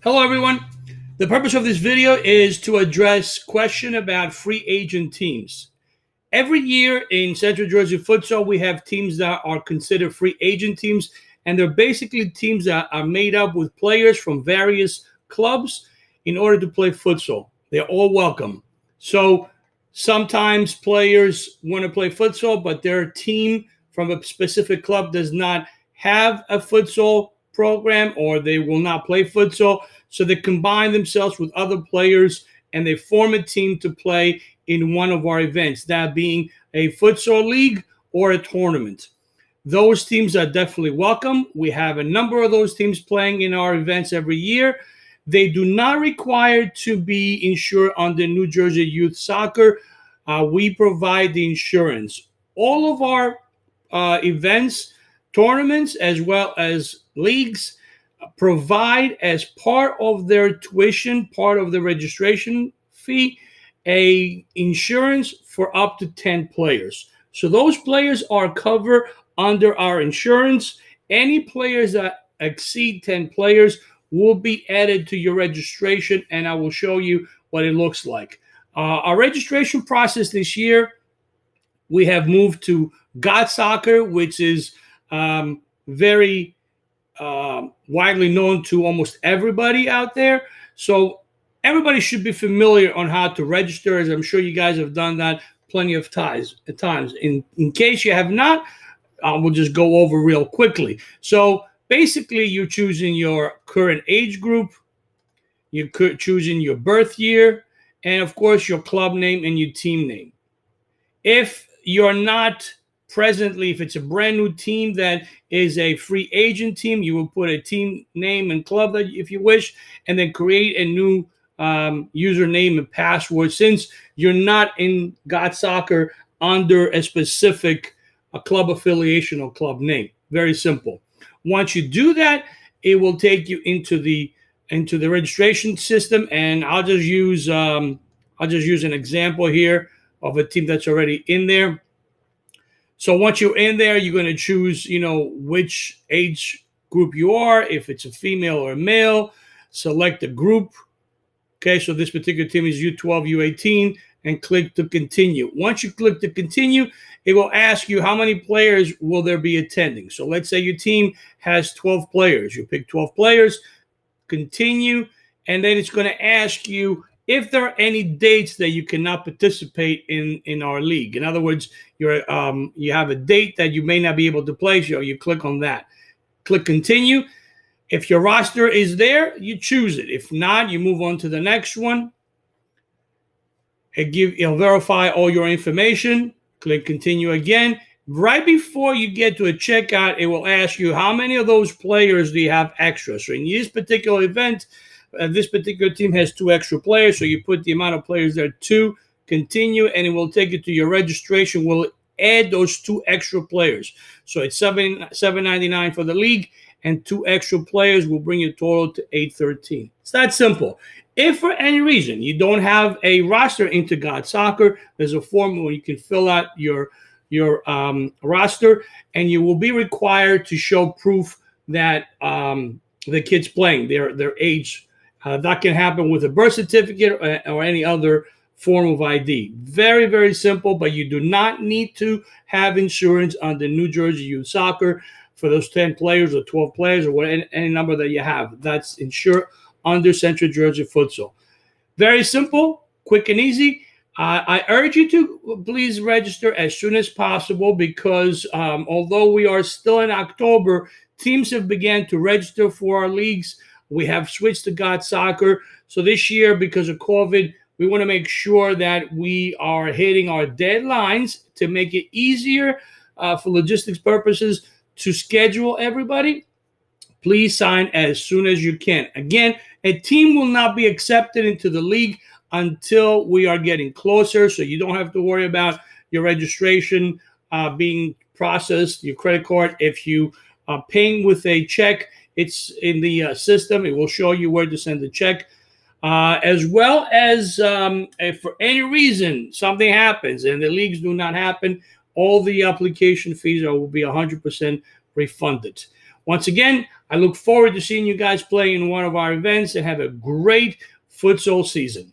Hello, everyone. The purpose of this video is to address question about free agent teams. Every year in Central Jersey Futsal, we have teams that are considered free agent teams, and they're basically teams that are made up with players from various clubs in order to play futsal. They're all welcome. So sometimes players want to play futsal, but their team from a specific club does not have a futsal program, or they will not play futsal. So they combine themselves with other players and they form a team to play in one of our events, that being a futsal league or a tournament. Those teams are definitely welcome. We have a number of those teams playing in our events every year. They do not require to be insured under New Jersey Youth Soccer. We provide the insurance. All of our events, tournaments, as well as leagues, provide as part of their tuition, part of the registration fee, a insurance for up to 10 players. So those players are covered under our insurance. Any players that exceed 10 players will be added to your registration, and I will show you what it looks like. Our registration process this year, we have moved to God Soccer, which is very widely known to almost everybody out there. So everybody should be familiar on how to register, as I'm sure you guys have done that plenty of times. In case you have not, we'll just go over real quickly. So basically, you're choosing your current age group, you're choosing your birth year, and of course, your club name and your team name. If you're not presently, if it's a brand new team that is a free agent team, you will put a team name and club that if you wish, and then create a new username and password, since you're not in God Soccer under a specific club affiliation or club name. Very simple. Once you do that, it will take you into the registration system, and I'll just use an example here of a team that's already in there. So once you're in there, you're going to choose, which age group you are, if it's a female or a male. Select a group. Okay, so this particular team is U12, U18, and click to continue. Once you click to continue, it will ask you how many players will there be attending. So let's say your team has 12 players. You pick 12 players, continue, and then it's going to ask you if there are any dates that you cannot participate in our league. In other words, you have a date that you may not be able to play, so you click on that. Click continue. If your roster is there, you choose it. If not, you move on to the next one. It'll verify all your information. Click continue again. Right before you get to a checkout, it will ask you how many of those players do you have extra. So in this particular event, this particular team has 2 extra players, so you put the amount of players there, 2, continue, and it will take you to your registration. We'll add those 2 extra players. So it's $7.99 for the league, and 2 extra players will bring your total to $8.13. It's that simple. If for any reason you don't have a roster into God Soccer, there's a form where you can fill out your roster, and you will be required to show proof that the kid's playing, their age. That can happen with a birth certificate or any other form of ID. Very, very simple, but you do not need to have insurance under New Jersey Youth Soccer for those 10 players or 12 players or any number that you have. That's insured under Central Jersey Futsal. Very simple, quick and easy. I urge you to please register as soon as possible, because although we are still in October, teams have begun to register for our leagues. We have switched to God Soccer. So this year, because of COVID, we want to make sure that we are hitting our deadlines to make it easier for logistics purposes to schedule everybody. Please sign as soon as you can. Again, a team will not be accepted into the league until we are getting closer, so you don't have to worry about your registration being processed, your credit card. If you are paying with a check, it's in the system. It will show you where to send the check. As well as if for any reason something happens and the leagues do not happen, all the application fees will be 100% refunded. Once again, I look forward to seeing you guys play in one of our events and have a great futsal season.